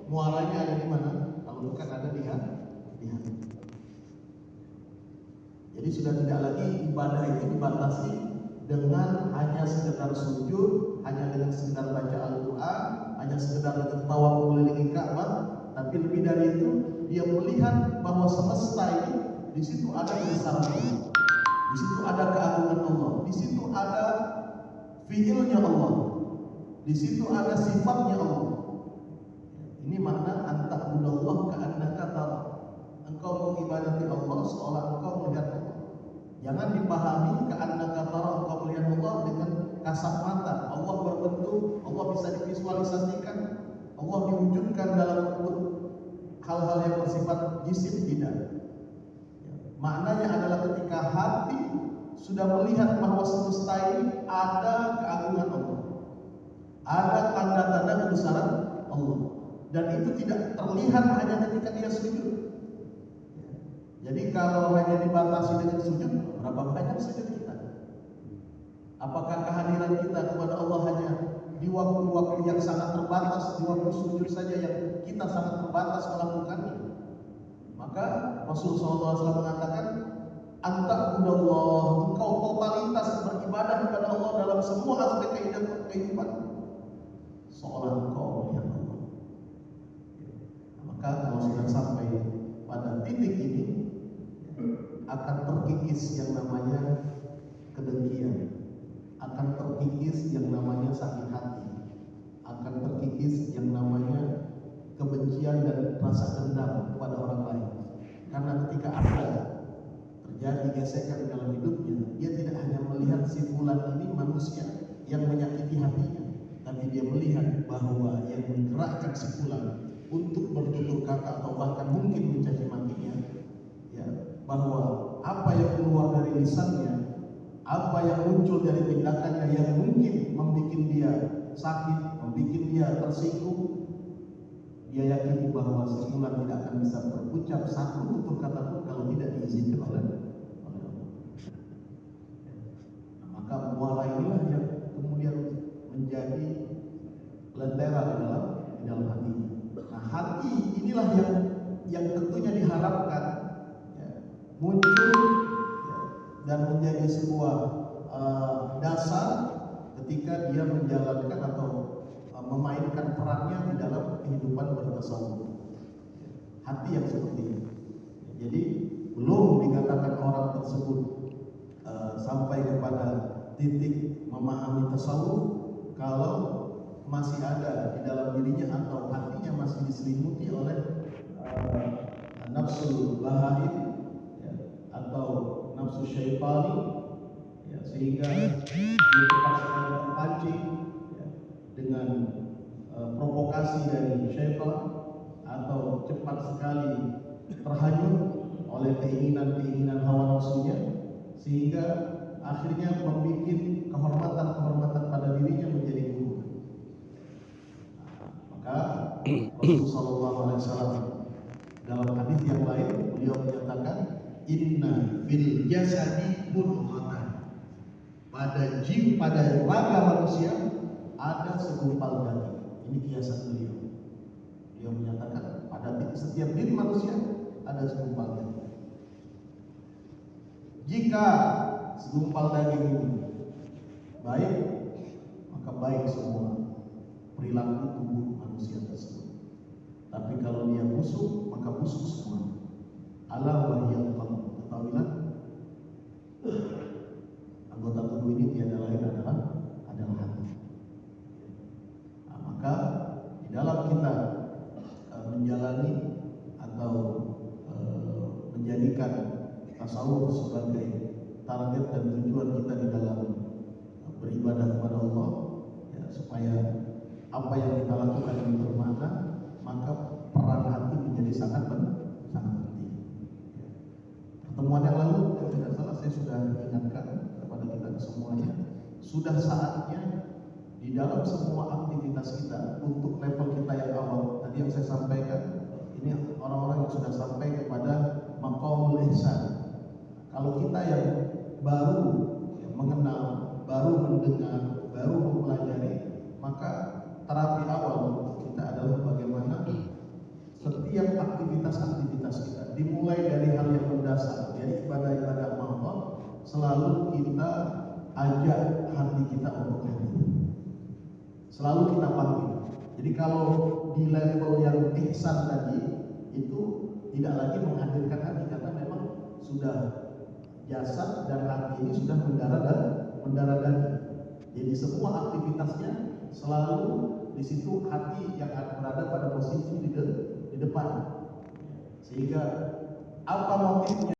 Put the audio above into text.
muaranya ada di mana? Kalau bukan ada di hati. Jadi sudah tidak lagi ibadah itu dibatasi dengan hanya sekedar sujud, hanya dengan sekedar baca Al-Quran, hanya sekedar dengan tawaf mengelilingi Ka'bah, tapi lebih dari itu dia melihat bahwa semesta ini di situ ada kebesaran Allah, di situ ada keagungan Allah, di situ ada fiilnya Allah, di situ ada sifatnya Allah. Ini makna anta'budallah ka'annaka tara. Engkau mengibadati Allah seolah engkau melihat Allah. Jangan dipahami ka'annaka tara, engkau melihat Allah dengan kasat mata. Allah berbentuk, Allah bisa divisualisasikan, Allah diwujudkan dalam bentuk hal-hal yang bersifat jisim, tidak. Maknanya adalah ketika hati sudah melihat bahwa semesta ini ada keagungan Allah, ada tanda-tanda kebesaran Allah, dan itu tidak terlihat hanya ketika dia sujud. Jadi kalau hanya dibatasi dengan sujud, berapa banyak sujud kita? Apakah kehadiran kita kepada Allah hanya di waktu-waktu yang sangat terbatas, di waktu sujud saja yang kita sangat terbatas melakukannya? Maka Rasulullah SAW mengatakan, anta'budallah, engkau totalitas beribadah kepada Allah dalam semua aspek kehidupan, seolah engkau melihat Allah. Maka kalau sudah sampai pada titik ini, akan terkikis yang namanya kedengkian, akan terkikis yang namanya sakit hati, akan terkikis yang namanya kebencian dan rasa dendam kepada orang lain. Karena ketika ada terjadi gesekan dalam hidupnya, dia tidak hanya melihat si fulan ini manusia yang menyakiti hatinya, tapi dia melihat bahwa yang menggerakkan si fulan untuk bertutur kata atau bahkan mungkin mencaci makinya, ya, bahwa apa yang keluar dari lisannya, apa yang muncul dari tindakannya yang mungkin membuat dia sakit, membuat dia tersinggung, dia yakini bahwa si fulan tidak akan bisa berucap satu tutur kata pun kalau tidak diizinkan oleh Allah. Nah, maka muara inilah yang kemudian menjadi lentera di dalam hatinya. Nah, hati inilah yang tentunya diharapkan muncul dan menjadi sebuah dasar ketika dia menjalankan atau memainkan perannya di dalam kehidupan bertasawuf. Hati yang seperti ini. Jadi belum dikatakan orang tersebut sampai kepada titik memahami tasawuf kalau masih ada di dalam dirinya atau hatinya masih diselimuti oleh nafsu bahaim atau nafsu syaitani, ya, sehingga dia cepat sekali terpancing dengan provokasi dari syaitan, atau cepat sekali terhanyut oleh keinginan-keinginan hawa nafsunya, sehingga akhirnya membuat kehormatan-kehormatan pada dirinya menjadi gugur. Maka Rasulullah SAW dalam hadis yang lain beliau menyatakan, inna fil jasadi mudghatan, pada raga manusia ada segumpal daging. Ini kiasan beliau. Beliau menyatakan pada setiap diri manusia ada segumpal daging. Jika segumpal daging ini baik, maka baik semua perilaku tubuh manusia tersebut. Tapi kalau dia busuk, maka busuk semua. Ala wahyal qalb, ketahuilah anggota tubuh ini tiada lain adalah hati. Nah, maka di dalam kita menjalani atau menjadikan tasawuf sebagai target dan tujuan kita di dalam beribadah kepada Allah, ya, supaya apa yang kita lakukan ini bermakna, maka peran hati menjadi sangat penting. Pertemuan yang lalu, kalau tidak salah, saya sudah ingatkan kepada kita semuanya, sudah saatnya di dalam semua aktivitas kita untuk level kita yang awal. Tadi yang saya sampaikan, ini orang-orang yang sudah sampai kepada maqamul ihsan. Kalau kita yang baru mengenal, baru mendengar, baru mempelajari, maka terapi awal kita adalah bagaimana selalu kita ajak hati kita untuk hadir. Selalu kita panggil. Jadi kalau di level yang ihsan tadi itu tidak lagi menghadirkan hati karena memang sudah jasad dan hati ini sudah mendarah daging. Jadi semua aktivitasnya selalu di situ hati yang berada pada posisi di depan. Sehingga apa motifnya?